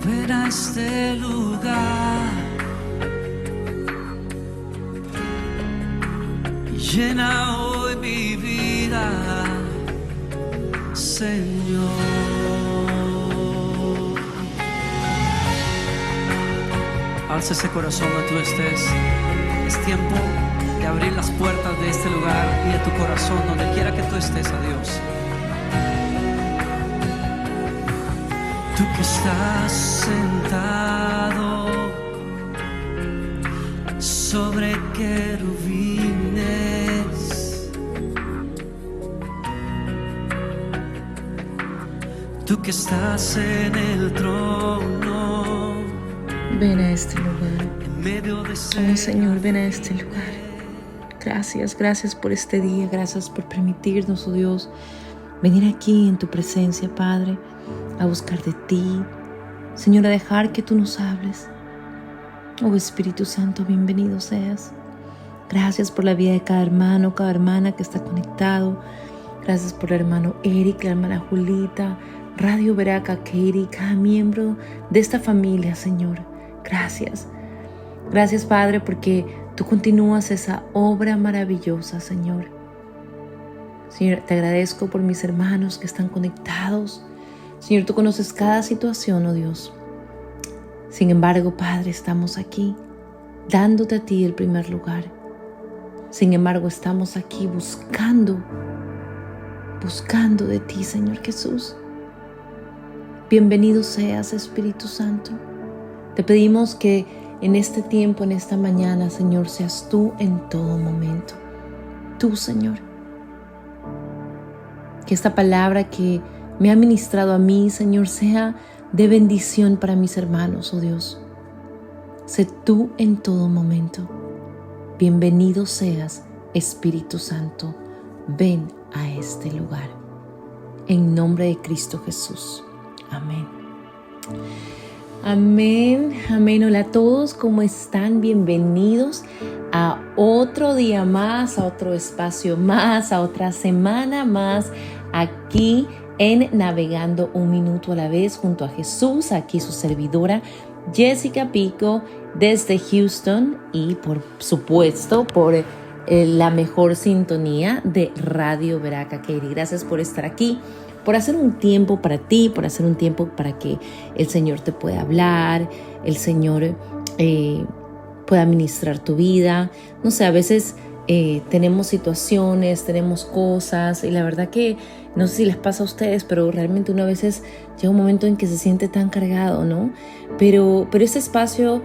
ven a este lugar y llena hoy mi vida, Señor. Alza ese corazón donde tú estés. Es tiempo de abrir las puertas de este lugar y de tu corazón, donde quiera que tú estés, a Dios. Tú que estás sentado sobre querubines, tú que estás en el trono, ven a este lugar. en medio de Oh Señor, ven a este lugar. Gracias, gracias por este día. Gracias por permitirnos, oh Dios, venir aquí en tu presencia, Padre, a buscar de ti. Señor, a dejar que tú nos hables. Oh Espíritu Santo, bienvenido seas. Gracias por la vida de cada hermano, cada hermana que está conectado. Gracias por el hermano Eric, la hermana Julita, Radio Veraca, Katie, cada miembro de esta familia, Señor. Gracias. Gracias, Padre, porque tú continúas esa obra maravillosa, Señor. Señor, te agradezco por mis hermanos que están conectados. Señor, tú conoces cada situación, oh Dios. Sin embargo, Padre, estamos aquí, dándote a ti el primer lugar. Sin embargo, estamos aquí buscando de ti, Señor Jesús. Bienvenido seas, Espíritu Santo. Te pedimos que en este tiempo, en esta mañana, Señor, seas tú en todo momento. Tú, Señor. Que esta palabra que me ha ministrado a mí, Señor, sea de bendición para mis hermanos, oh Dios. Sé tú en todo momento. Bienvenido seas, Espíritu Santo. Ven a este lugar. En nombre de Cristo Jesús. Amén. Amén, amén. Hola a todos, ¿cómo están? Bienvenidos a otro día más, a otro espacio más, a otra semana más, aquí en Navegando un Minuto a la Vez junto a Jesús. Aquí su servidora Jessica Pico desde Houston y por supuesto por la mejor sintonía de Radio Veraca, Katie. Gracias por estar aquí, por hacer un tiempo para ti, por hacer un tiempo para que el Señor te pueda hablar, el Señor pueda ministrar tu vida. No sé, a veces tenemos situaciones, tenemos cosas y la verdad que no sé si les pasa a ustedes, pero realmente uno a veces llega un momento en que se siente tan cargado, ¿no? Pero este espacio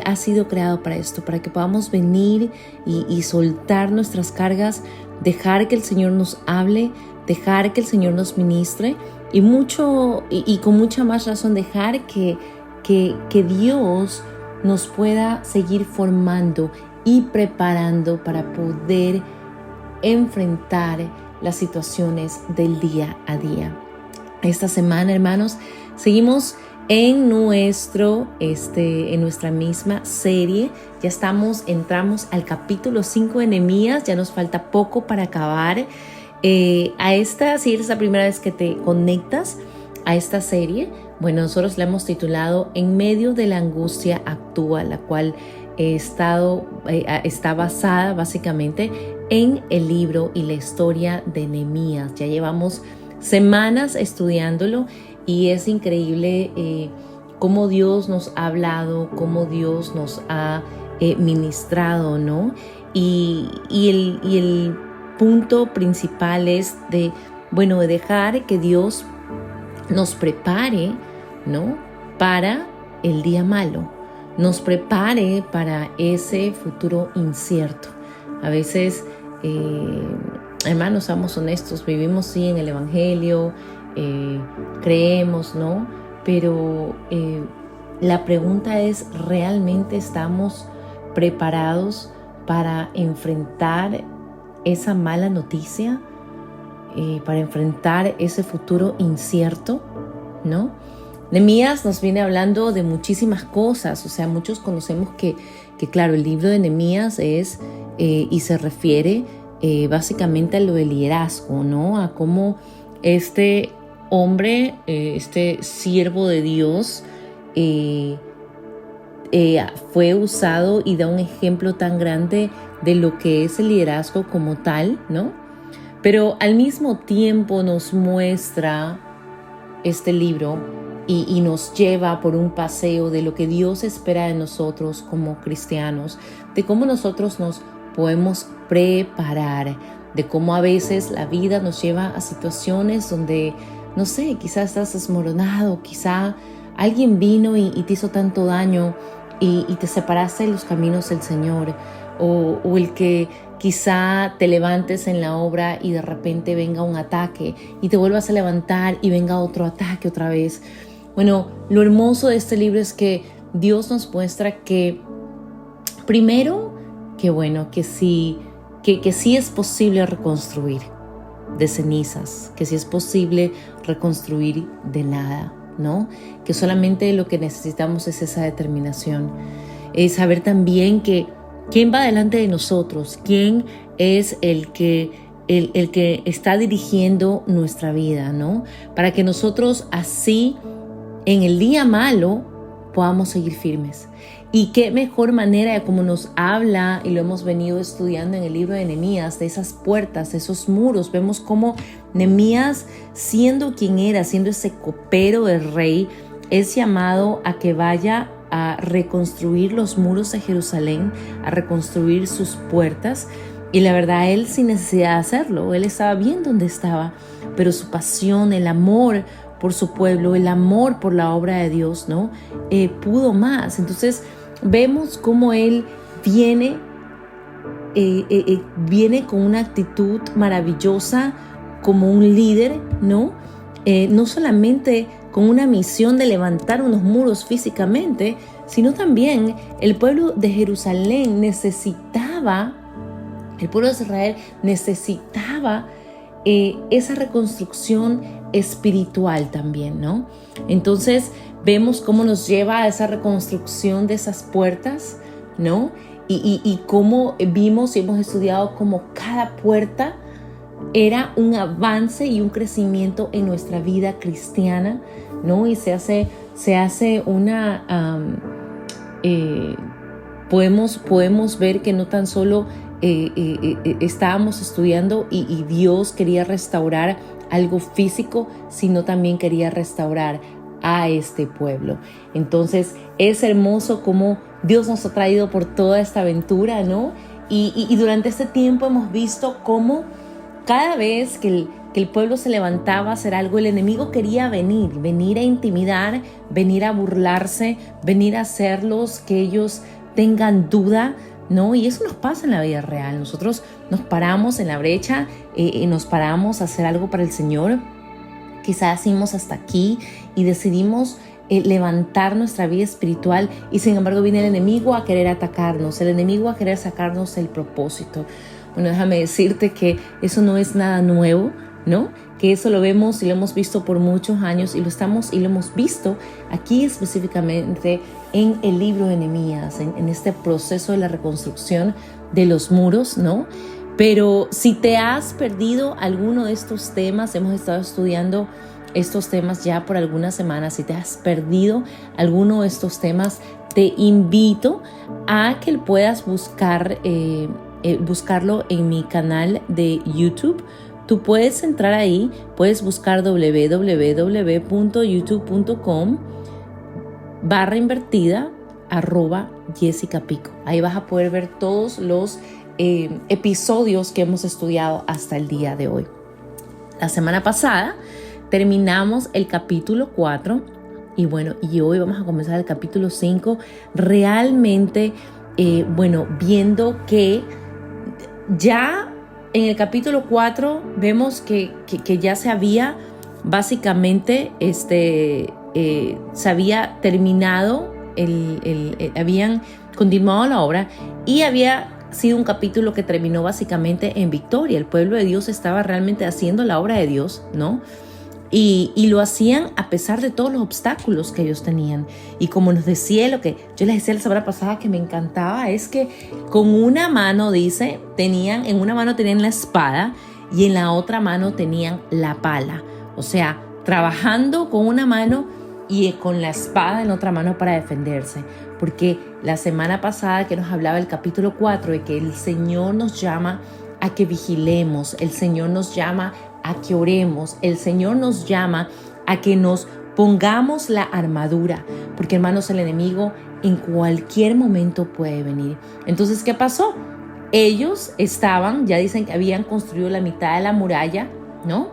ha sido creado para esto, para que podamos venir y soltar nuestras cargas, dejar que el Señor nos hable, dejar que el Señor nos ministre y con mucha más razón dejar que Dios nos pueda seguir formando y preparando para poder enfrentar las situaciones del día a día. Esta semana, hermanos, seguimos en nuestra misma serie. Ya entramos al capítulo 5 de Nehemías, ya nos falta poco para acabar. Si es la primera vez que te conectas a esta serie, bueno, nosotros la hemos titulado En medio de la angustia actúa, la cual está basada básicamente en el libro y la historia de Nehemías. Ya llevamos semanas estudiándolo y es increíble cómo Dios nos ha hablado, cómo Dios nos ha ministrado, ¿no? Y el punto principal es de dejar que Dios nos prepare, ¿no? Para el día malo, nos prepare para ese futuro incierto. A veces, hermanos, seamos honestos, vivimos sí en el Evangelio, creemos, ¿no? Pero la pregunta es, ¿realmente estamos preparados para enfrentar esa mala noticia? Para enfrentar ese futuro incierto, ¿no? Nehemías nos viene hablando de muchísimas cosas, o sea, muchos conocemos que claro, el libro de Nehemías es y se refiere básicamente a lo del liderazgo, ¿no? A cómo este hombre, este siervo de Dios, fue usado y da un ejemplo tan grande de lo que es el liderazgo como tal, ¿no? Pero al mismo tiempo nos muestra este libro y nos lleva por un paseo de lo que Dios espera de nosotros como cristianos, de cómo nosotros nos podemos preparar, de cómo a veces la vida nos lleva a situaciones donde, no sé, quizás estás desmoronado, quizá alguien vino y te hizo tanto daño y te separaste de los caminos del Señor, o el que quizá te levantes en la obra y de repente venga un ataque y te vuelvas a levantar y venga otro ataque otra vez. Bueno, lo hermoso de este libro es que Dios nos muestra que primero, que sí es posible reconstruir de cenizas, que sí es posible reconstruir de nada, ¿no? Que solamente lo que necesitamos es esa determinación. Es saber también que quién va delante de nosotros, quién es el que está dirigiendo nuestra vida, ¿no? Para que nosotros así en el día malo podamos seguir firmes. Y qué mejor manera de como nos habla, y lo hemos venido estudiando en el libro de Nehemías, de esas puertas, de esos muros. Vemos cómo Nehemías, siendo quien era, siendo ese copero del rey, es llamado a que vaya a reconstruir los muros de Jerusalén, a reconstruir sus puertas. Y la verdad, él sin necesidad de hacerlo, él estaba bien donde estaba, pero su pasión, el amor por su pueblo, el amor por la obra de Dios, ¿no? Pudo más. Entonces vemos cómo él viene con una actitud maravillosa como un líder, ¿no? No solamente con una misión de levantar unos muros físicamente, sino también el pueblo de Jerusalén necesitaba, el pueblo de Israel necesitaba esa reconstrucción espiritual también, ¿no? Entonces vemos cómo nos lleva a esa reconstrucción de esas puertas, ¿no? Y cómo vimos y hemos estudiado cómo cada puerta era un avance y un crecimiento en nuestra vida cristiana, ¿no? Y se hace una podemos ver que no tan solo estábamos estudiando y Dios quería restaurar algo físico, sino también quería restaurar a este pueblo. Entonces es hermoso cómo Dios nos ha traído por toda esta aventura, ¿no? Y durante este tiempo hemos visto cómo cada vez que el pueblo se levantaba a hacer algo, el enemigo quería venir a intimidar, venir a burlarse, venir a hacerlos que ellos tengan duda, ¿no? Y eso nos pasa en la vida real. Nosotros nos paramos en la brecha, nos paramos a hacer algo para el Señor. Quizás hicimos hasta aquí y decidimos levantar nuestra vida espiritual, y sin embargo viene el enemigo a querer atacarnos, el enemigo a querer sacarnos el propósito. Bueno, déjame decirte que eso no es nada nuevo, ¿no? Que eso lo vemos y lo hemos visto por muchos años y lo hemos visto aquí específicamente en el libro de Nehemías, en este proceso de la reconstrucción de los muros, ¿no? Pero si te has perdido alguno de estos temas, hemos estado estudiando estos temas ya por algunas semanas. Si te has perdido alguno de estos temas, te invito a que puedas buscarlo en mi canal de YouTube. Tú puedes entrar ahí, puedes buscar www.youtube.com/Jessica Pico. Ahí vas a poder ver todos los episodios que hemos estudiado hasta el día de hoy. La semana pasada terminamos el capítulo 4 y hoy vamos a comenzar el capítulo 5, realmente, viendo que ya en el capítulo 4 vemos que ya se había básicamente se había terminado, habían continuado la obra y había sido un capítulo que terminó básicamente en victoria. El pueblo de Dios estaba realmente haciendo la obra de Dios, ¿no? Y lo hacían a pesar de todos los obstáculos que ellos tenían. Y como nos decía, lo que yo les decía la semana pasada que me encantaba, es que con una mano, en una mano tenían la espada y en la otra mano tenían la pala. O sea, trabajando con una mano y con la espada en otra mano para defenderse. Porque la semana pasada que nos hablaba el capítulo 4 de que el Señor nos llama a que vigilemos, el Señor nos llama a que oremos, el Señor nos llama a que nos pongamos la armadura, porque hermanos, el enemigo en cualquier momento puede venir. Entonces, ¿qué pasó? Ellos ya dicen que habían construido la mitad de la muralla, ¿no?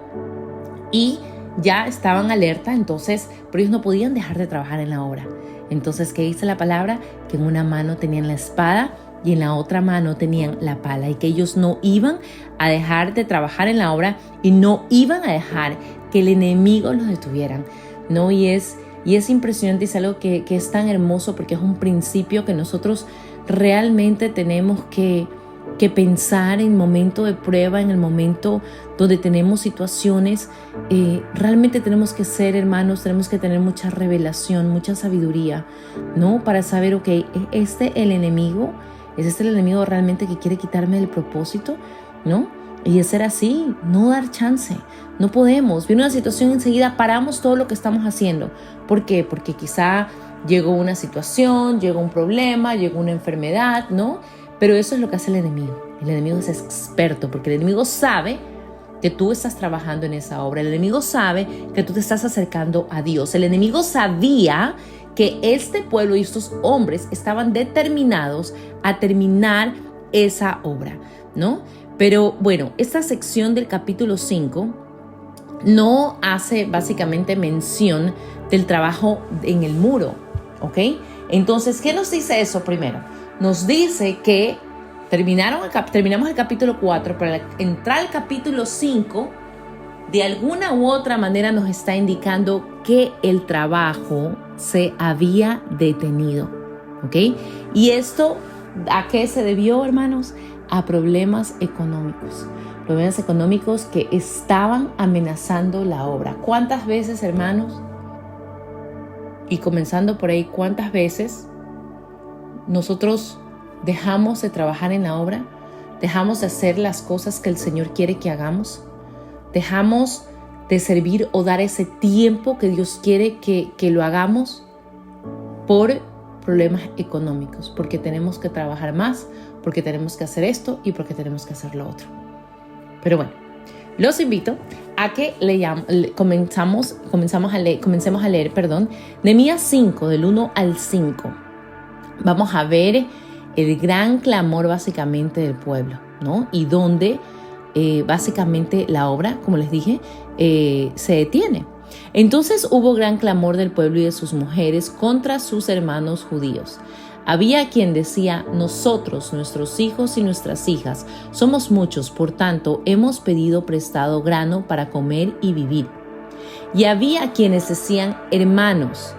Y ya estaban alerta, entonces, pero ellos no podían dejar de trabajar en la obra. Entonces, ¿qué dice la palabra? Que en una mano tenían la espada y en la otra mano tenían la pala, y que ellos no iban a dejar de trabajar en la obra y no iban a dejar que el enemigo los detuvieran, ¿no? Y es impresionante, es algo que es tan hermoso, porque es un principio que nosotros realmente tenemos que pensar en el momento de prueba, en el momento donde tenemos situaciones. Realmente tenemos que ser, hermanos, tenemos que tener mucha revelación, mucha sabiduría, ¿no? Para saber, ok, ¿es el enemigo realmente que quiere quitarme el propósito? ¿No? Y de ser así, no dar chance. No podemos. Viene una situación, enseguida paramos todo lo que estamos haciendo. ¿Por qué? Porque quizá llegó una situación, llegó un problema, llegó una enfermedad, ¿no? Pero eso es lo que hace el enemigo. El enemigo es experto, porque el enemigo sabe que tú estás trabajando en esa obra. El enemigo sabe que tú te estás acercando a Dios. El enemigo sabía que este pueblo y estos hombres estaban determinados a terminar esa obra, ¿no? Pero bueno, esta sección del capítulo 5 no hace básicamente mención del trabajo en el muro, ¿ok? Entonces, ¿qué nos dice eso primero? Nos dice que terminamos el capítulo 4, pero al entrar al capítulo 5, de alguna u otra manera nos está indicando que el trabajo se había detenido, ¿ok? Y esto, ¿a qué se debió, hermanos? A problemas económicos que estaban amenazando la obra. ¿Cuántas veces, hermanos? Y comenzando por ahí, ¿cuántas veces nosotros dejamos de trabajar en la obra? ¿Dejamos de hacer las cosas que el Señor quiere que hagamos? ¿Dejamos de servir o dar ese tiempo que Dios quiere que lo hagamos por problemas económicos? Porque tenemos que trabajar más, porque tenemos que hacer esto y porque tenemos que hacer lo otro. Pero bueno, los invito a que comencemos a leer, Nehemías 5, del 1 al 5. Vamos a ver el gran clamor básicamente del pueblo, ¿no? Y donde básicamente la obra, como les dije, se detiene. Entonces hubo gran clamor del pueblo y de sus mujeres contra sus hermanos judíos. Había quien decía: nosotros, nuestros hijos y nuestras hijas, somos muchos, por tanto, hemos pedido prestado grano para comer y vivir. Y había quienes decían: hermanos,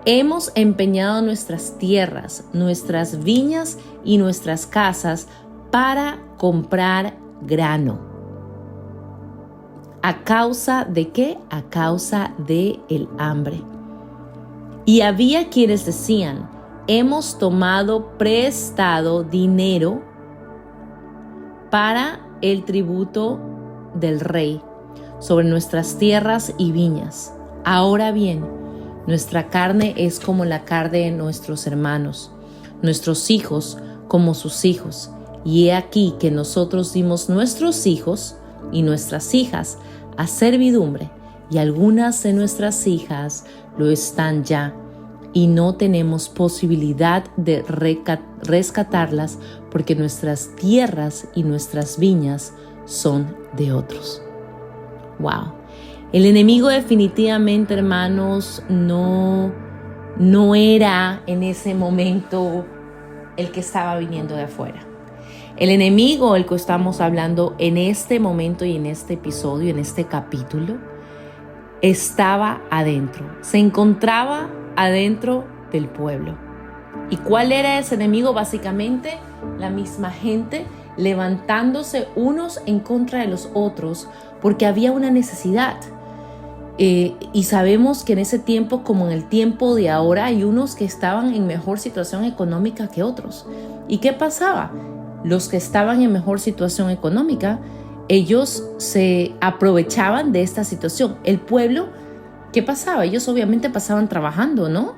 hemos empeñado nuestras tierras, nuestras viñas y nuestras casas para comprar grano. ¿A causa de qué? A causa de el hambre. Y había quienes decían: hemos tomado prestado dinero para el tributo del rey sobre nuestras tierras y viñas. Ahora bien, nuestra carne es como la carne de nuestros hermanos, nuestros hijos como sus hijos. Y he aquí que nosotros dimos nuestros hijos y nuestras hijas a servidumbre, y algunas de nuestras hijas lo están ya, y no tenemos posibilidad de rescatarlas, porque nuestras tierras y nuestras viñas son de otros. Wow. El enemigo definitivamente, hermanos, no era en ese momento el que estaba viniendo de afuera. El enemigo, el que estamos hablando en este momento y en este episodio, en este capítulo, estaba adentro, se encontraba adentro del pueblo. ¿Y cuál era ese enemigo? Básicamente, la misma gente levantándose unos en contra de los otros porque había una necesidad. Y sabemos que en ese tiempo, como en el tiempo de ahora, hay unos que estaban en mejor situación económica que otros. ¿Y qué pasaba? Los que estaban en mejor situación económica, ellos se aprovechaban de esta situación. El pueblo ¿qué pasaba? Ellos obviamente pasaban trabajando, ¿no?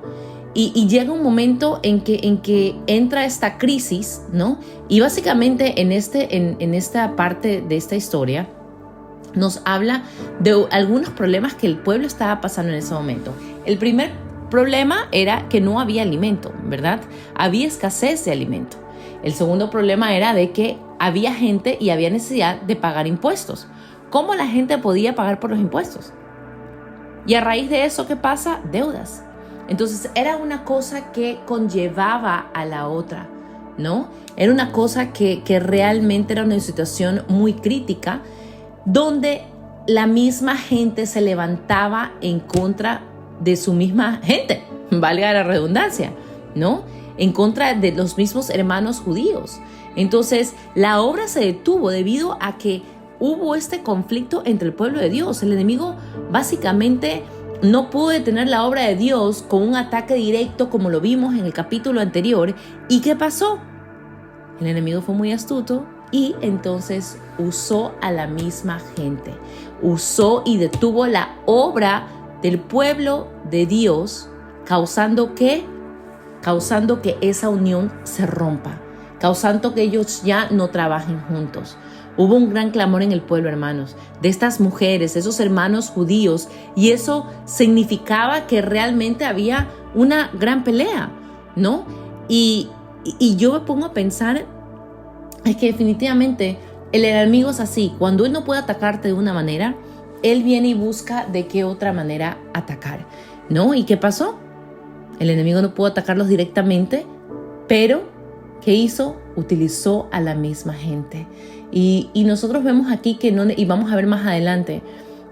Y llega un momento en que entra esta crisis, ¿no? Y básicamente en esta parte de esta historia nos habla de algunos problemas que el pueblo estaba pasando en ese momento. El primer problema era que no había alimento, ¿verdad? Había escasez de alimento. El segundo problema era de que había gente y había necesidad de pagar impuestos. ¿Cómo la gente podía pagar por los impuestos? Y a raíz de eso, ¿qué pasa? Deudas. Entonces era una cosa que conllevaba a la otra, ¿no? Era una cosa que realmente era una situación muy crítica, donde la misma gente se levantaba en contra de su misma gente, valga la redundancia, ¿no? En contra de los mismos hermanos judíos. Entonces la obra se detuvo debido a que hubo este conflicto entre el pueblo de Dios. El enemigo básicamente no pudo detener la obra de Dios con un ataque directo como lo vimos en el capítulo anterior. ¿Y qué pasó? El enemigo fue muy astuto y entonces usó a la misma gente. Usó y detuvo la obra del pueblo de Dios, causando que esa unión se rompa, causando que ellos ya no trabajen juntos. Hubo un gran clamor en el pueblo, hermanos, de estas mujeres, esos hermanos judíos, y eso significaba que realmente había una gran pelea, ¿no? Y yo me pongo a pensar, es que definitivamente el enemigo es así. Cuando él no puede atacarte de una manera, él viene y busca de qué otra manera atacar, ¿no? ¿Y qué pasó? El enemigo no pudo atacarlos directamente, pero ¿qué hizo? Utilizó a la misma gente. Y nosotros vemos aquí que no, y vamos a ver más adelante,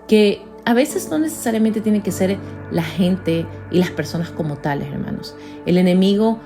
que a veces no necesariamente tiene que ser la gente y las personas como tales, hermanos. El enemigo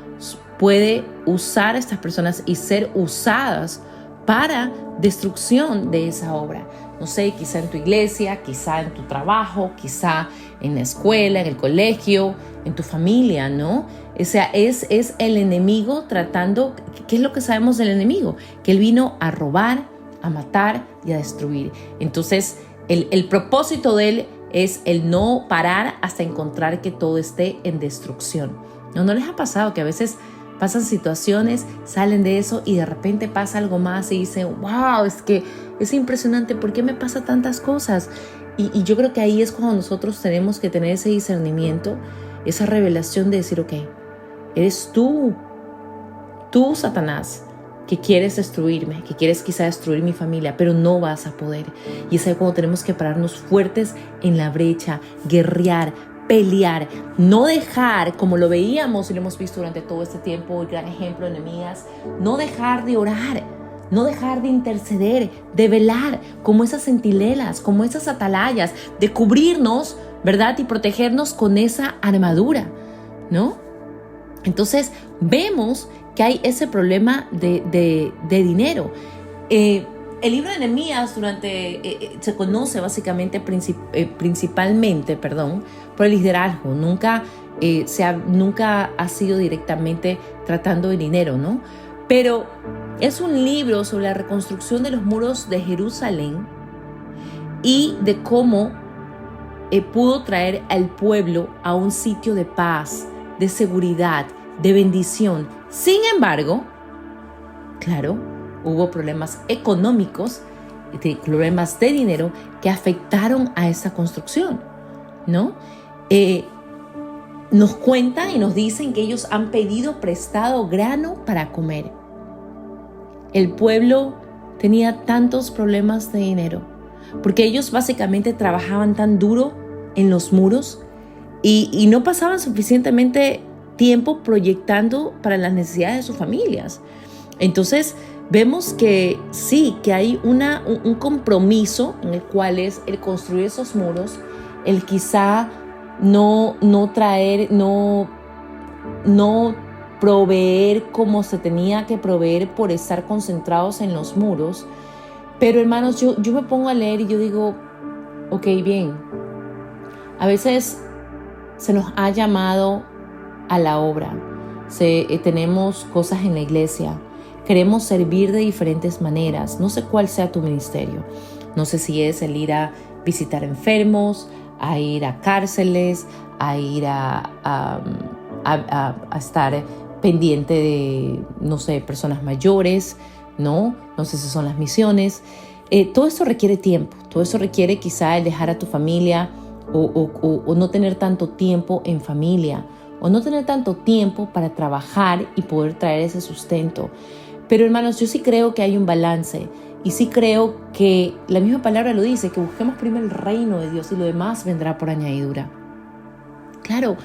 puede usar a estas personas y ser usadas para destrucción de esa obra. No sé, quizá en tu iglesia, quizá en tu trabajo, quizá en la escuela, en el colegio, en tu familia, ¿no? O sea, es el enemigo tratando. ¿Qué es lo que sabemos del enemigo? Que él vino a robar, a matar y a destruir. Entonces, el propósito de él es el no parar hasta encontrar que todo esté en destrucción. ¿No les ha pasado que a veces pasan situaciones, salen de eso y de repente pasa algo más y dicen, wow, es que es impresionante, ¿por qué me pasa tantas cosas? Y yo creo que ahí es cuando nosotros tenemos que tener ese discernimiento, esa revelación de decir, ok, eres tú, Satanás, que quieres destruirme, que quieres quizá destruir mi familia, pero no vas a poder. Y es ahí cuando tenemos que pararnos fuertes en la brecha, guerrear, pelear, no dejar, como lo veíamos y lo hemos visto durante todo este tiempo, el gran ejemplo de Nehemías, no dejar de orar, no dejar de interceder, de velar, como esas centinelas, como esas atalayas, de cubrirnos, ¿verdad? Y protegernos con esa armadura, ¿no? Entonces vemos que hay ese problema de dinero. El libro de Nehemías se conoce básicamente principalmente por el liderazgo. Nunca ha sido directamente tratando de dinero, ¿no? Pero es un libro sobre la reconstrucción de los muros de Jerusalén y de cómo pudo traer al pueblo a un sitio de paz, de seguridad, de bendición. Sin embargo, claro, hubo problemas económicos, problemas de dinero que afectaron a esa construcción, ¿no? Nos cuentan y nos dicen que ellos han pedido prestado grano para comer. El pueblo tenía tantos problemas de dinero porque ellos básicamente trabajaban tan duro en los muros y no pasaban suficientemente tiempo proyectando para las necesidades de sus familias. Entonces vemos que sí, que hay un compromiso en el cual es el construir esos muros, el quizá no proveer como se tenía que proveer por estar concentrados en los muros. Pero hermanos, yo me pongo a leer y yo digo, ok, bien, a veces se nos ha llamado a la obra, tenemos cosas en la iglesia, queremos servir de diferentes maneras. No sé cuál sea tu ministerio, no sé si es el ir a visitar enfermos, a ir a cárceles, a ir a estar pendiente de, no sé, personas mayores, ¿no? No sé si son las misiones. Todo esto requiere tiempo, todo eso requiere quizá el dejar a tu familia o no tener tanto tiempo en familia, o no tener tanto tiempo para trabajar y poder traer ese sustento. Pero hermanos, yo sí creo que hay un balance y sí creo que la misma palabra lo dice, que busquemos primero el reino de Dios y lo demás vendrá por añadidura. Claro,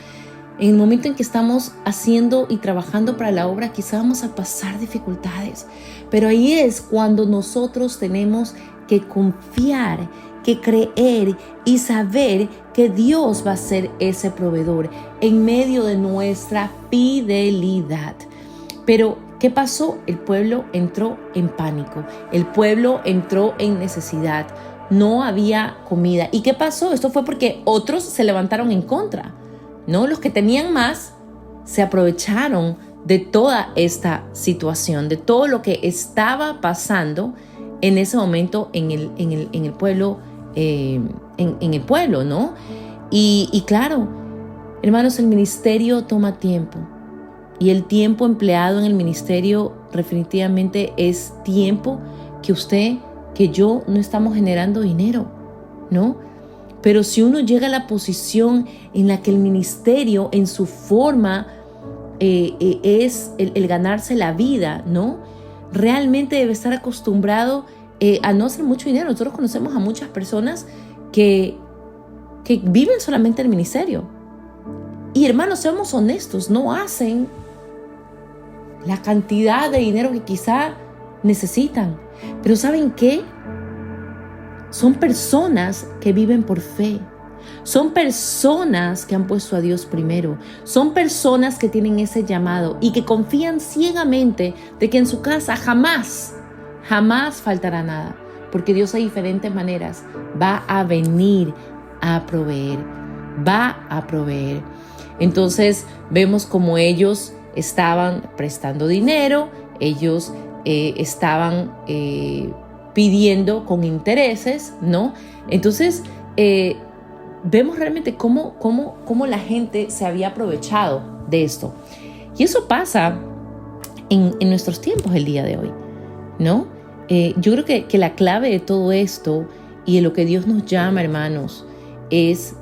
en el momento en que estamos haciendo y trabajando para la obra, quizá vamos a pasar dificultades, pero ahí es cuando nosotros tenemos que confiar, que creer y saber que Dios va a ser ese proveedor en medio de nuestra fidelidad. Pero, ¿qué pasó? El pueblo entró en pánico, el pueblo entró en necesidad, no había comida. ¿Y qué pasó? Esto fue porque otros se levantaron en contra, ¿no? Los que tenían más se aprovecharon de toda esta situación, de todo lo que estaba pasando en ese momento en el pueblo, en el pueblo, ¿no? Y claro, hermanos, el ministerio toma tiempo. Y el tiempo empleado en el ministerio definitivamente es tiempo que usted, que yo no estamos generando dinero, ¿no? Pero si uno llega a la posición en la que el ministerio en su forma es el ganarse la vida, ¿no? Realmente debe estar acostumbrado a no hacer mucho dinero. Nosotros conocemos a muchas personas que viven solamente el ministerio. Y hermanos, seamos honestos, no hacen la cantidad de dinero que quizá necesitan. Pero ¿saben qué? Son personas que viven por fe. Son personas que han puesto a Dios primero. Son personas que tienen ese llamado y que confían ciegamente de que en su casa jamás faltará nada. Porque Dios, de diferentes maneras, va a venir a proveer. Va a proveer. Entonces vemos como ellos estaban prestando dinero, ellos estaban pidiendo con intereses, ¿no? Entonces vemos realmente cómo la gente se había aprovechado de esto. Y eso pasa en nuestros tiempos el día de hoy, ¿no? Yo creo que la clave de todo esto y de lo que Dios nos llama, hermanos, es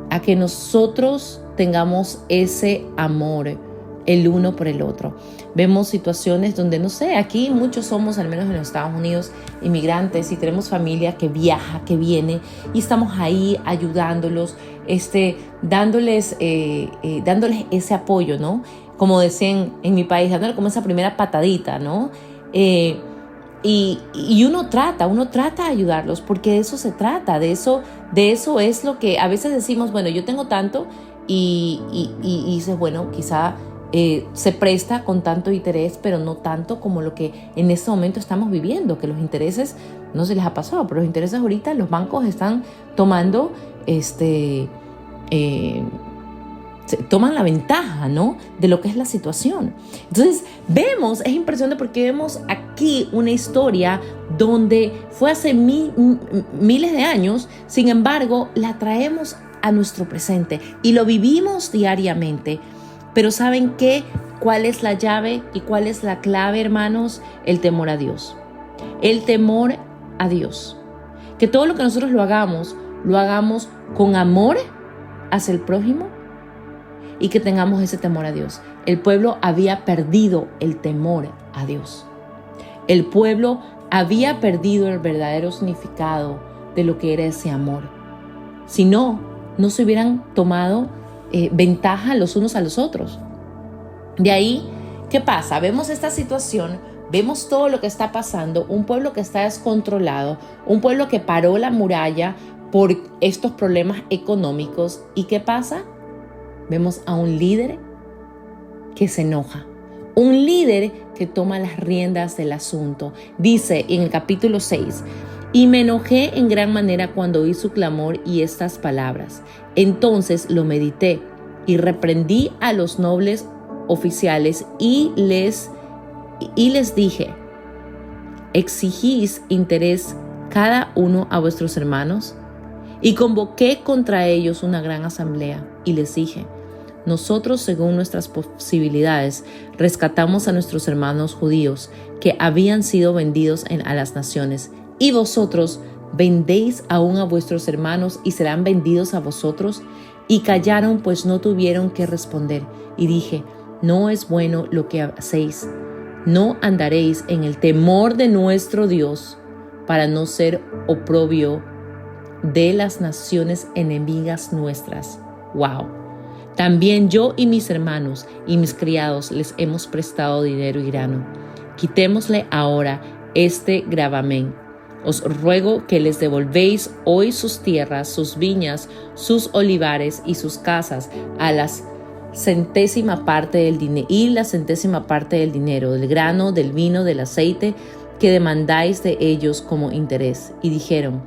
a que nosotros tengamos ese amor el uno por el otro. Vemos situaciones donde, no sé, aquí muchos somos, al menos en los Estados Unidos, inmigrantes y tenemos familia que viaja, que viene y estamos ahí ayudándolos, dándoles ese apoyo, ¿no? Como decían en mi país, dándole como esa primera patadita, ¿no? Y uno trata de ayudarlos porque de eso se trata, de eso es lo que a veces decimos, bueno, yo tengo tanto y dices, bueno, quizá se presta con tanto interés, pero no tanto como lo que en este momento estamos viviendo, que los intereses, no se les ha pasado, pero los intereses ahorita los bancos están tomando, toman la ventaja, ¿no? De lo que es la situación. Entonces vemos, es impresionante porque vemos aquí una historia donde fue hace miles de años, sin embargo la traemos a nuestro presente y lo vivimos diariamente. Pero ¿saben qué? ¿Cuál es la llave y cuál es la clave, hermanos? El temor a Dios. El temor a Dios. Que todo lo que nosotros lo hagamos con amor hacia el prójimo y que tengamos ese temor a Dios. El pueblo había perdido el temor a Dios. El pueblo había perdido el verdadero significado de lo que era ese amor. Si no se hubieran tomado ventaja los unos a los otros. De ahí, ¿qué pasa? Vemos esta situación, vemos todo lo que está pasando, un pueblo que está descontrolado, un pueblo que paró la muralla por estos problemas económicos. ¿Y qué pasa? Vemos a un líder que se enoja, un líder que toma las riendas del asunto. Dice en el capítulo 6, y me enojé en gran manera cuando oí su clamor y estas palabras. Entonces lo medité y reprendí a los nobles oficiales y les dije, ¿exigís interés cada uno a vuestros hermanos? Y convoqué contra ellos una gran asamblea y les dije: nosotros, según nuestras posibilidades, rescatamos a nuestros hermanos judíos que habían sido vendidos a las naciones, y vosotros vendéis aún a vuestros hermanos y serán vendidos a vosotros. Y callaron, pues no tuvieron que responder. Y dije: no es bueno lo que hacéis. No andaréis en el temor de nuestro Dios, para no ser oprobio de las naciones enemigas nuestras. ¡Wow! También yo y mis hermanos y mis criados les hemos prestado dinero y grano. Quitémosle ahora este gravamen. Os ruego que les devolvéis hoy sus tierras, sus viñas, sus olivares y sus casas a la centésima parte del dinero, del grano, del vino, del aceite que demandáis de ellos como interés. Y dijeron: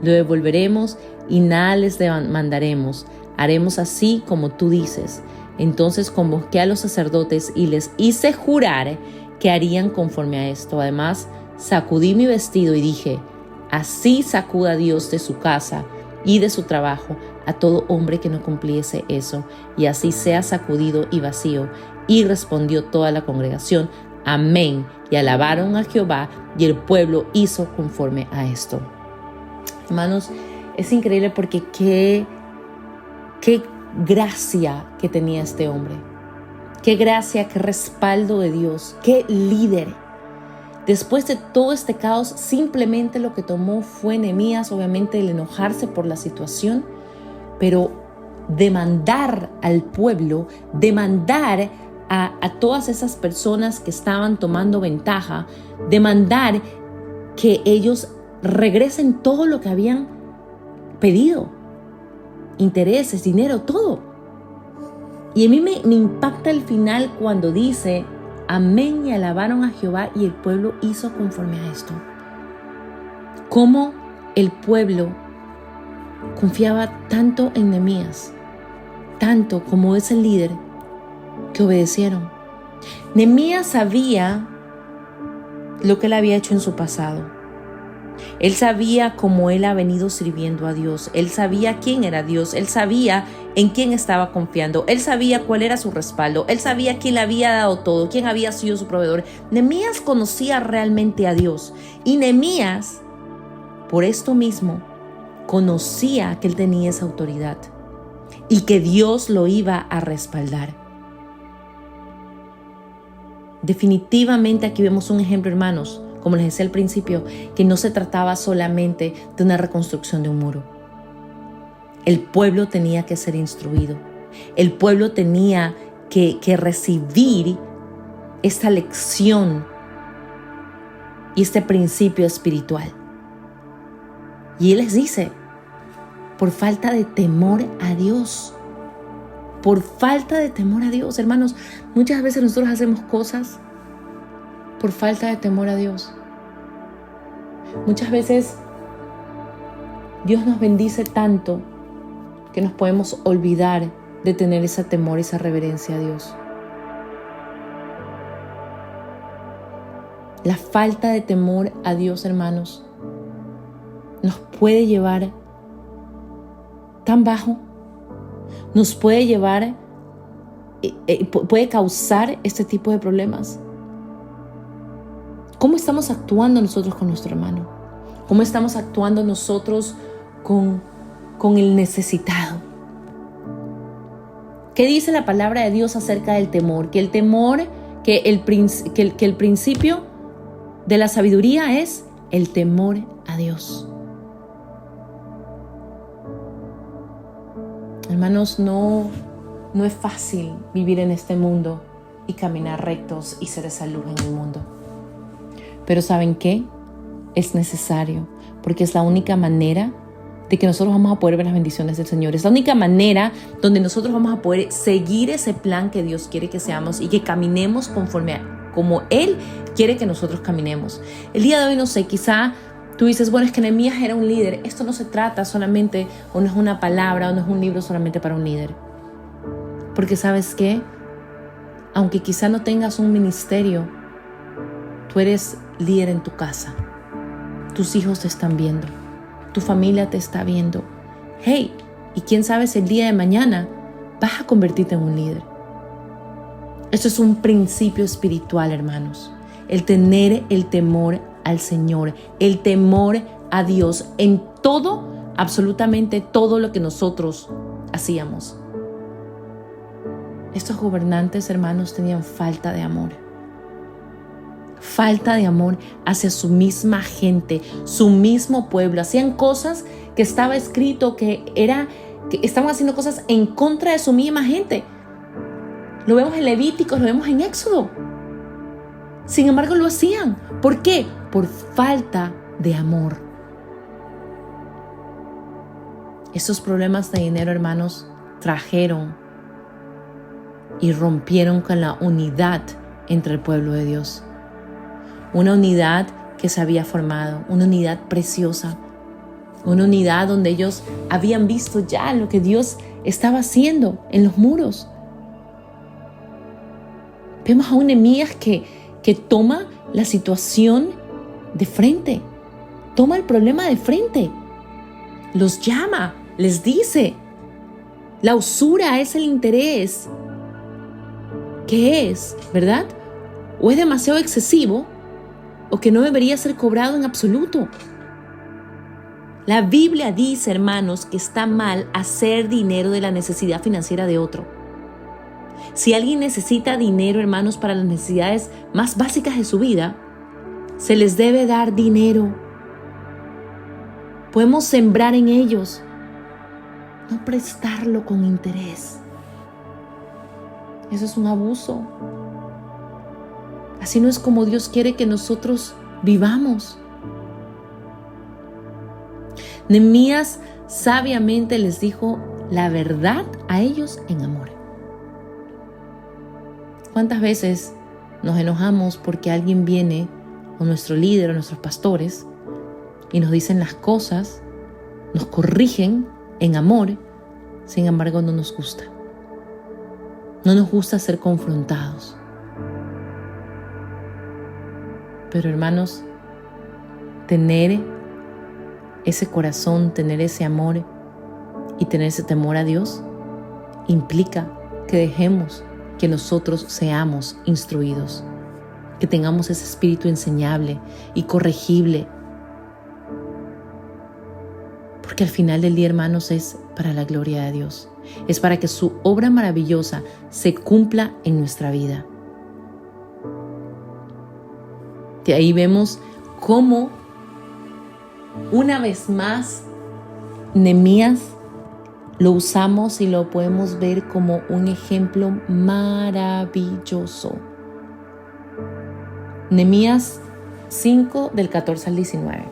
lo devolveremos y nada les demandaremos. Haremos así como tú dices. Entonces convoqué a los sacerdotes y les hice jurar que harían conforme a esto. Además, sacudí mi vestido y dije: así sacuda Dios de su casa y de su trabajo a todo hombre que no cumpliese eso, y así sea sacudido y vacío. Y respondió toda la congregación: amén. Y alabaron a Jehová, y el pueblo hizo conforme a esto. Hermanos, es increíble porque qué gracia que tenía este hombre. Qué gracia, qué respaldo de Dios, qué líder. Después de todo este caos, simplemente lo que tomó fue Nehemías, obviamente el enojarse por la situación, pero demandar al pueblo, demandar a todas esas personas que estaban tomando ventaja, demandar que ellos regresen todo lo que habían pedido, intereses, dinero, todo. Y a mí me impacta el final cuando dice: amén, y alabaron a Jehová, y el pueblo hizo conforme a esto. Cómo el pueblo confiaba tanto en Nehemías, tanto como es el líder, que obedecieron. Nehemías sabía lo que él había hecho en su pasado. Él sabía cómo él ha venido sirviendo a Dios. Él sabía quién era Dios. Él sabía en quién estaba confiando. Él sabía cuál era su respaldo. Él sabía quién le había dado todo, quién había sido su proveedor. Nehemías conocía realmente a Dios. Y Nehemías, por esto mismo, conocía que él tenía esa autoridad y que Dios lo iba a respaldar. Definitivamente aquí vemos un ejemplo, hermanos, como les decía al principio, que no se trataba solamente de una reconstrucción de un muro. El pueblo tenía que ser instruido. El pueblo tenía que recibir esta lección y este principio espiritual. Y él les dice: por falta de temor a Dios. Por falta de temor a Dios. Hermanos, muchas veces nosotros hacemos cosas por falta de temor a Dios. Muchas veces Dios nos bendice tanto que nos podemos olvidar de tener ese temor, esa reverencia a Dios. La falta de temor a Dios, hermanos, nos puede llevar tan bajo, nos puede llevar, puede causar este tipo de problemas. ¿Cómo estamos actuando nosotros con nuestro hermano? ¿Cómo estamos actuando nosotros con el necesitado? ¿Qué dice la palabra de Dios acerca del temor? Que el temor, que el principio de la sabiduría es el temor a Dios. Hermanos, no es fácil vivir en este mundo y caminar rectos y ser esa luz en el mundo. Pero ¿saben qué? Es necesario, porque es la única manera de que nosotros vamos a poder ver las bendiciones del Señor. Es la única manera donde nosotros vamos a poder seguir ese plan que Dios quiere que seamos y que caminemos conforme a como Él quiere que nosotros caminemos. El día de hoy, no sé, quizá tú dices: bueno, es que Nehemías era un líder. Esto no se trata solamente, o no es una palabra, o no es un libro solamente para un líder. Porque ¿sabes qué? Aunque quizá no tengas un ministerio, tú eres líder en tu casa. Tus hijos te están viendo. Tu familia te está viendo. Hey, y quién sabe si el día de mañana vas a convertirte en un líder. Esto es un principio espiritual, hermanos. El tener el temor al Señor, el temor a Dios en todo, absolutamente todo lo que nosotros hacíamos. Estos gobernantes, hermanos, tenían falta de amor. Falta de amor hacia su misma gente, su mismo pueblo. Hacían cosas que estaba escrito que estaban haciendo cosas en contra de su misma gente. Lo vemos en Levíticos, lo vemos en Éxodo. Sin embargo, lo hacían. ¿Por qué? Por falta de amor. Esos problemas de dinero, hermanos, trajeron y rompieron con la unidad entre el pueblo de Dios. Una unidad que se había formado, una unidad preciosa, una unidad donde ellos habían visto ya lo que Dios estaba haciendo en los muros. Vemos a un Nehemías que toma la situación de frente, toma el problema de frente, los llama, les dice, la usura es el interés. ¿Qué es? ¿Verdad? ¿O es demasiado excesivo o que no debería ser cobrado en absoluto? La Biblia dice, hermanos, que está mal hacer dinero de la necesidad financiera de otro. Si alguien necesita dinero, hermanos, para las necesidades más básicas de su vida, se les debe dar dinero. Podemos sembrar en ellos, no prestarlo con interés. Eso es un abuso. Así no es como Dios quiere que nosotros vivamos. Nehemías sabiamente les dijo la verdad a ellos en amor. ¿Cuántas veces nos enojamos porque alguien viene, o nuestro líder, o nuestros pastores, y nos dicen las cosas, nos corrigen en amor, sin embargo no nos gusta? No nos gusta ser confrontados. Pero hermanos, tener ese corazón, tener ese amor y tener ese temor a Dios implica que dejemos que nosotros seamos instruidos, que tengamos ese espíritu enseñable y corregible. Porque al final del día, hermanos, es para la gloria de Dios. Es para que su obra maravillosa se cumpla en nuestra vida. De ahí vemos cómo, una vez más, Nehemías lo usamos y lo podemos ver como un ejemplo maravilloso. Nehemías 5, del 14 al 19.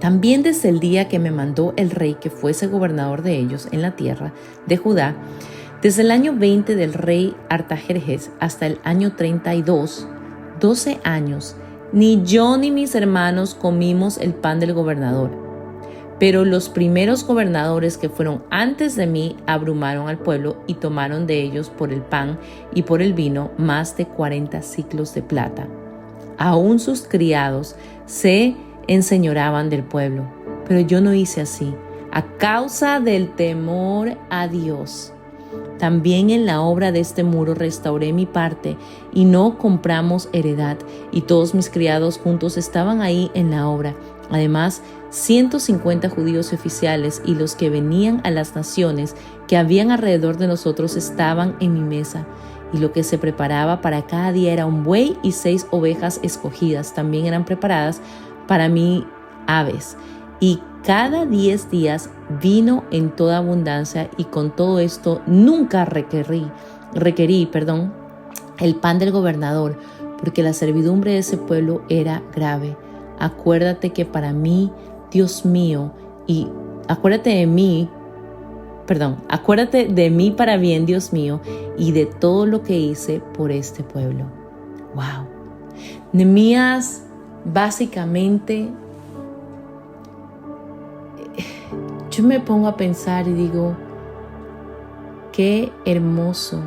También desde el día que me mandó el rey que fuese gobernador de ellos en la tierra de Judá, desde el año 20 del rey Artajerjes hasta el año 32, 12 años, ni yo ni mis hermanos comimos el pan del gobernador. Pero los primeros gobernadores que fueron antes de mí abrumaron al pueblo y tomaron de ellos por el pan y por el vino más de 40 siclos de plata. Aún sus criados se enseñoraban del pueblo, pero yo no hice así, a causa del temor a Dios. También en la obra de este muro restauré mi parte y no compramos heredad, y todos mis criados juntos estaban ahí en la obra. Además, 150 judíos oficiales y los que venían a las naciones que habían alrededor de nosotros estaban en mi mesa. Y lo que se preparaba para cada día era un buey y 6 ovejas escogidas. También eran preparadas para mí aves. Y cada 10 días vino en toda abundancia, y con todo esto nunca requerí el pan del gobernador, porque la servidumbre de ese pueblo era grave. Acuérdate que para mí, Dios mío, y acuérdate de mí para bien, Dios mío, y de todo lo que hice por este pueblo. Wow. Nehemías, básicamente, yo me pongo a pensar y digo, qué hermoso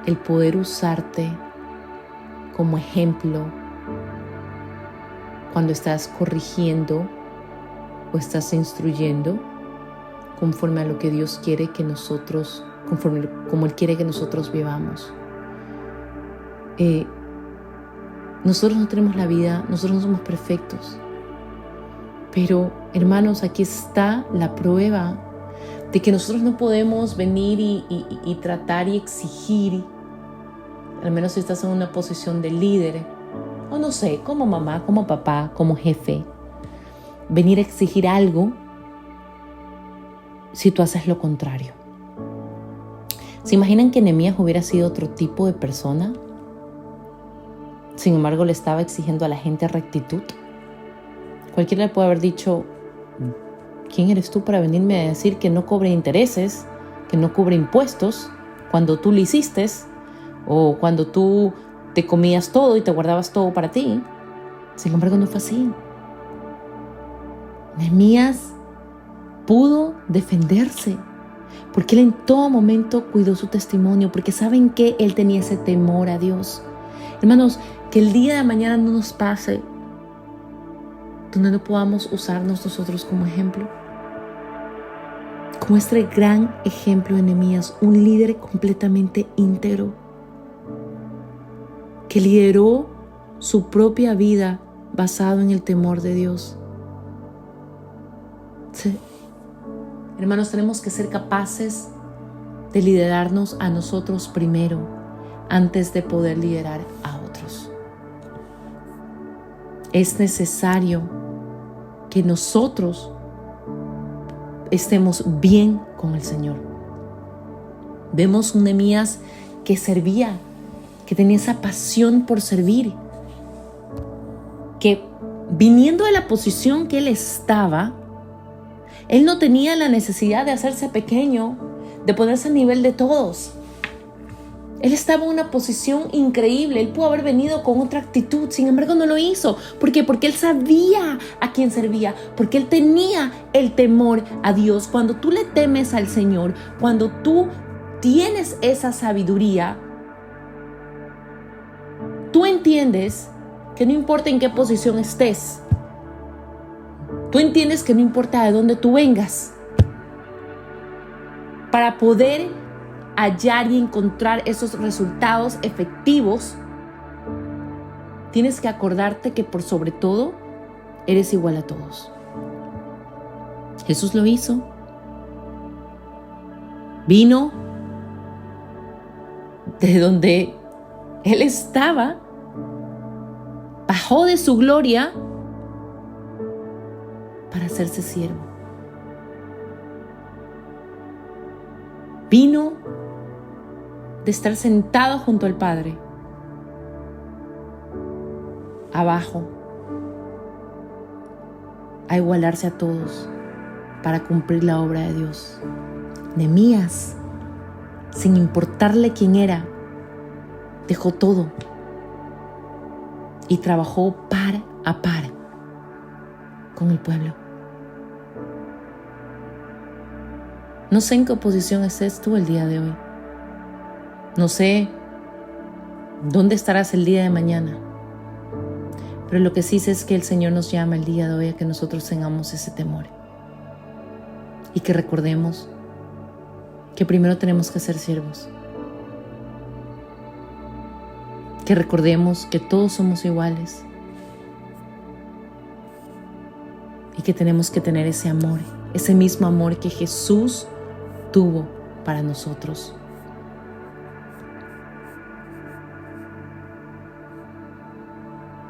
el poder usarte como ejemplo cuando estás corrigiendo o estás instruyendo conforme a lo que Dios quiere que nosotros, conforme como Él quiere que nosotros vivamos? Nosotros no tenemos la vida, nosotros no somos perfectos. Pero, hermanos, aquí está la prueba de que nosotros no podemos venir y tratar y exigir, al menos si estás en una posición de líder, o no sé, como mamá, como papá, como jefe, venir a exigir algo si tú haces lo contrario. ¿Se imaginan que Nehemías hubiera sido otro tipo de persona? Sin embargo, le estaba exigiendo a la gente rectitud. Cualquiera le puede haber dicho: ¿quién eres tú para venirme a decir que no cobre intereses, que no cobre impuestos, cuando tú lo hiciste, o cuando tú te comías todo y te guardabas todo para ti? Sin embargo, no fue así. Nehemías pudo defenderse, porque él en todo momento cuidó su testimonio, porque ¿saben qué? Él tenía ese temor a Dios. Hermanos, que el día de mañana no nos pase donde no podamos usarnos nosotros como ejemplo. Como este gran ejemplo de Nehemías, un líder completamente íntegro, que lideró su propia vida basado en el temor de Dios. Sí. Hermanos, tenemos que ser capaces de liderarnos a nosotros primero, antes de poder liderar a otros. Es necesario que nosotros estemos bien con el Señor. Vemos un Nehemías que servía, que tenía esa pasión por servir, que viniendo de la posición que él estaba, él no tenía la necesidad de hacerse pequeño, de ponerse a nivel de todos. Él estaba en una posición increíble. Él pudo haber venido con otra actitud. Sin embargo, no lo hizo. ¿Por qué? Porque él sabía a quién servía. Porque él tenía el temor a Dios. Cuando tú le temes al Señor, cuando tú tienes esa sabiduría, tú entiendes que no importa en qué posición estés. Tú entiendes que no importa de dónde tú vengas. Para poder hallar y encontrar esos resultados efectivos, tienes que acordarte que por sobre todo eres igual a todos. Jesús lo hizo. Vino de donde Él estaba, bajó de su gloria para hacerse siervo. Vino de estar sentado junto al Padre, abajo, a igualarse a todos para cumplir la obra de Dios. Nehemías, sin importarle quién era, dejó todo y trabajó par a par con el pueblo. No sé en qué posición estés tú el día de hoy. No sé dónde estarás el día de mañana. Pero lo que sí sé es que el Señor nos llama el día de hoy a que nosotros tengamos ese temor. Y que recordemos que primero tenemos que ser siervos. Que recordemos que todos somos iguales. Y que tenemos que tener ese amor, ese mismo amor que Jesús tuvo para nosotros.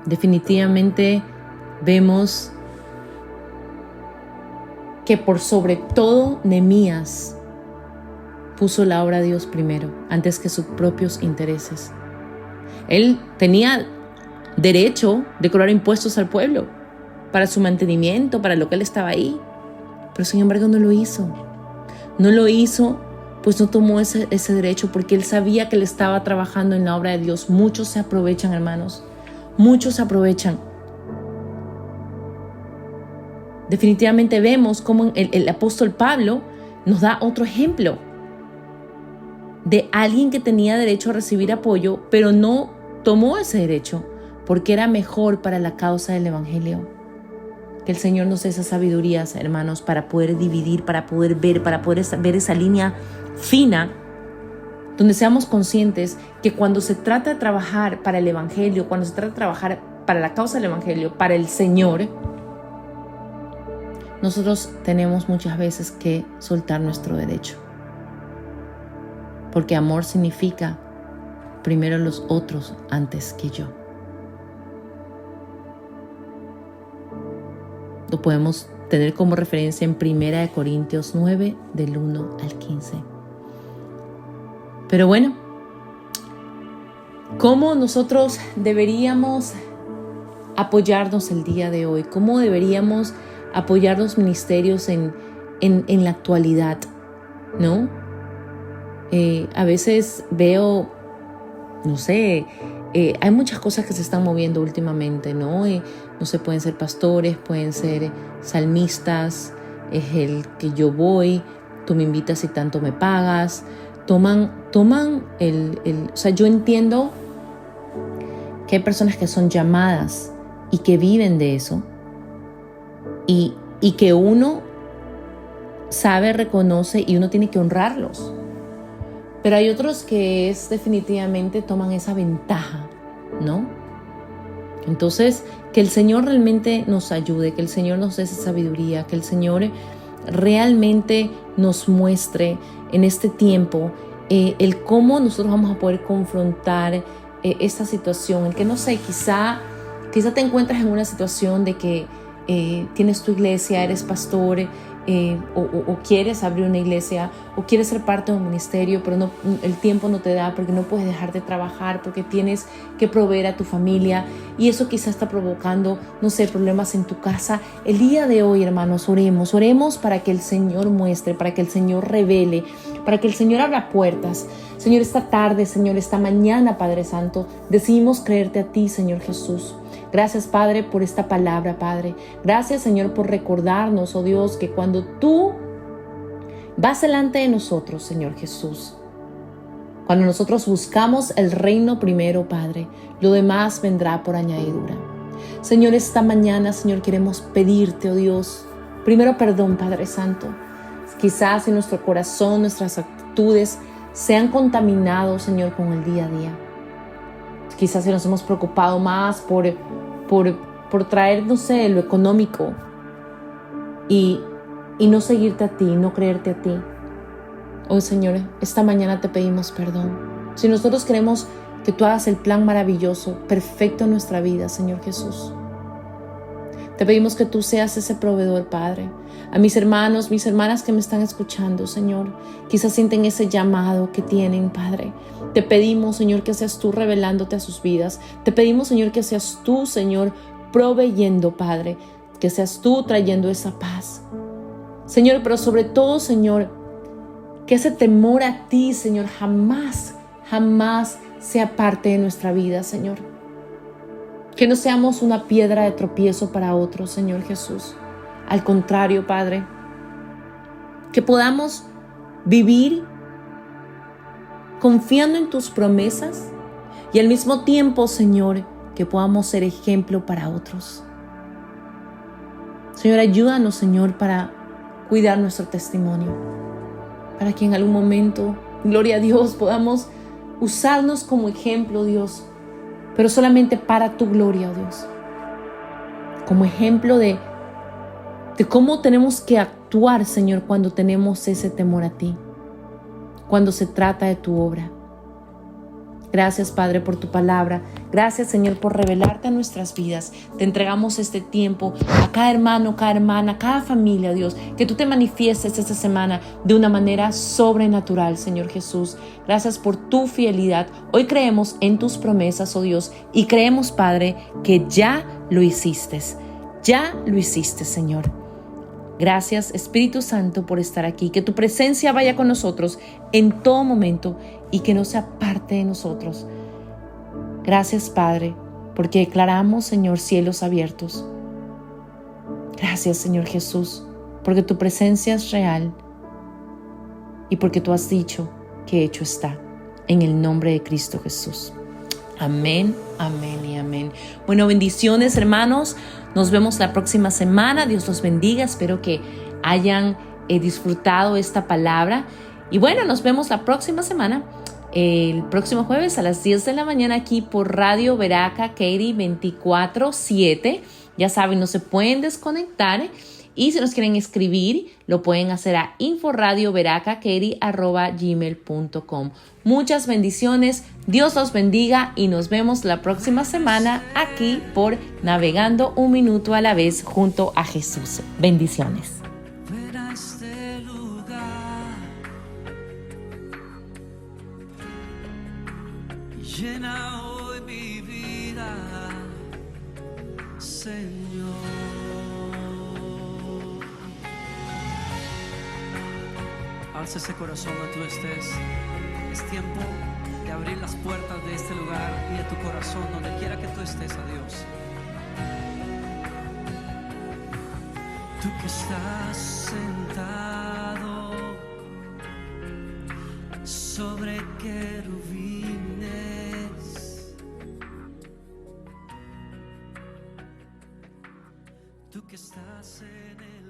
Definitivamente vemos que por sobre todo Nehemías puso la obra de Dios primero, antes que sus propios intereses. Él tenía derecho de cobrar impuestos al pueblo para su mantenimiento, para lo que él estaba ahí, pero sin embargo no lo hizo. No lo hizo, pues no tomó ese derecho, porque él sabía que él estaba trabajando en la obra de Dios. Muchos se aprovechan, hermanos. Muchos se aprovechan. Definitivamente vemos cómo el apóstol Pablo nos da otro ejemplo de alguien que tenía derecho a recibir apoyo, pero no tomó ese derecho porque era mejor para la causa del evangelio. Que el Señor nos dé esas sabidurías, hermanos, para poder dividir, para poder ver esa línea fina, donde seamos conscientes que cuando se trata de trabajar para el Evangelio, cuando se trata de trabajar para la causa del Evangelio, para el Señor, nosotros tenemos muchas veces que soltar nuestro derecho. Porque amor significa primero los otros antes que yo. Lo podemos tener como referencia en 1 Corintios 9, del 1 al 15. Pero bueno, ¿cómo nosotros deberíamos apoyarnos el día de hoy? ¿Cómo deberíamos apoyar los ministerios en la actualidad? ¿No? A veces veo, no sé, hay muchas cosas que se están moviendo últimamente, ¿no? No sé, pueden ser pastores, pueden ser salmistas, es el que yo voy, tú me invitas y tanto me pagas. Toman o sea, yo entiendo que hay personas que son llamadas y que viven de eso y que uno sabe, reconoce y uno tiene que honrarlos. Pero hay otros que definitivamente toman esa ventaja, ¿no? Entonces, que el Señor realmente nos ayude, que el Señor nos dé esa sabiduría, que el Señor realmente nos muestre en este tiempo el cómo nosotros vamos a poder confrontar esta situación. El que, no sé, quizá te encuentras en una situación de que tienes tu iglesia, eres pastor, o quieres abrir una iglesia o quieres ser parte de un ministerio, pero el tiempo no te da porque no puedes dejar de trabajar, porque tienes que proveer a tu familia y eso quizás está provocando, no sé, problemas en tu casa. El día de hoy, hermanos, oremos para que el Señor muestre, para que el Señor revele, para que el Señor abra puertas. Señor, esta tarde, Señor, esta mañana, Padre Santo, decidimos creerte a ti, Señor Jesús. Gracias, Padre, por esta palabra, Padre. Gracias, Señor, por recordarnos, oh Dios, que cuando tú vas delante de nosotros, Señor Jesús, cuando nosotros buscamos el reino primero, Padre, lo demás vendrá por añadidura. Señor, esta mañana, Señor, queremos pedirte, oh Dios, primero perdón, Padre Santo. Quizás en nuestro corazón, nuestras actitudes se han contaminado, Señor, con el día a día. Quizás nos hemos preocupado más por traer, no sé, lo económico y no seguirte a ti, no creerte a ti. Oh Señor, esta mañana te pedimos perdón. Si nosotros queremos que tú hagas el plan maravilloso, perfecto en nuestra vida, Señor Jesús, te pedimos que tú seas ese proveedor, Padre. A mis hermanos, mis hermanas que me están escuchando, Señor, quizás sienten ese llamado que tienen, Padre. Te pedimos, Señor, que seas tú revelándote a sus vidas. Te pedimos, Señor, que seas tú, Señor, proveyendo, Padre. Que seas tú trayendo esa paz. Señor, pero sobre todo, Señor, que ese temor a ti, Señor, jamás sea parte de nuestra vida, Señor. Que no seamos una piedra de tropiezo para otros, Señor Jesús. Al contrario, Padre, que podamos vivir confiando en tus promesas y al mismo tiempo, Señor, que podamos ser ejemplo para otros. Señor, ayúdanos, Señor, para cuidar nuestro testimonio, para que en algún momento, gloria a Dios, podamos usarnos como ejemplo, Dios, pero solamente para tu gloria, oh Dios. Como ejemplo de cómo tenemos que actuar, Señor, cuando tenemos ese temor a ti, cuando se trata de tu obra. Gracias, Padre, por tu palabra. Gracias, Señor, por revelarte a nuestras vidas. Te entregamos este tiempo a cada hermano, cada hermana, cada familia, Dios. Que tú te manifiestes esta semana de una manera sobrenatural, Señor Jesús. Gracias por tu fidelidad. Hoy creemos en tus promesas, oh Dios, y creemos, Padre, que ya lo hiciste. Ya lo hiciste, Señor. Gracias, Espíritu Santo, por estar aquí. Que tu presencia vaya con nosotros en todo momento y que no sea parte de nosotros. Gracias, Padre, porque declaramos, Señor, cielos abiertos. Gracias, Señor Jesús, porque tu presencia es real y porque tú has dicho que hecho está. En el nombre de Cristo Jesús. Amén, amén y amén. Bueno, bendiciones, hermanos. Nos vemos la próxima semana. Dios los bendiga. Espero que hayan disfrutado esta palabra. Y bueno, nos vemos la próxima semana, el próximo jueves a las 10 de la mañana aquí por Radio Veraca Katy 24/7. Ya saben, no se pueden desconectar. Y si nos quieren escribir, lo pueden hacer a inforadioveracakaty@gmail.com. Muchas bendiciones, Dios los bendiga y nos vemos la próxima semana aquí por Navegando un Minuto a la Vez junto a Jesús. Bendiciones. Ven a este lugar y llena hoy mi vida, Señor. Alza ese corazón donde tú estés. Es tiempo de abrir las puertas de este lugar y de tu corazón donde quiera que tú estés, a Dios. Tú que estás sentado sobre querubines, tú que estás en el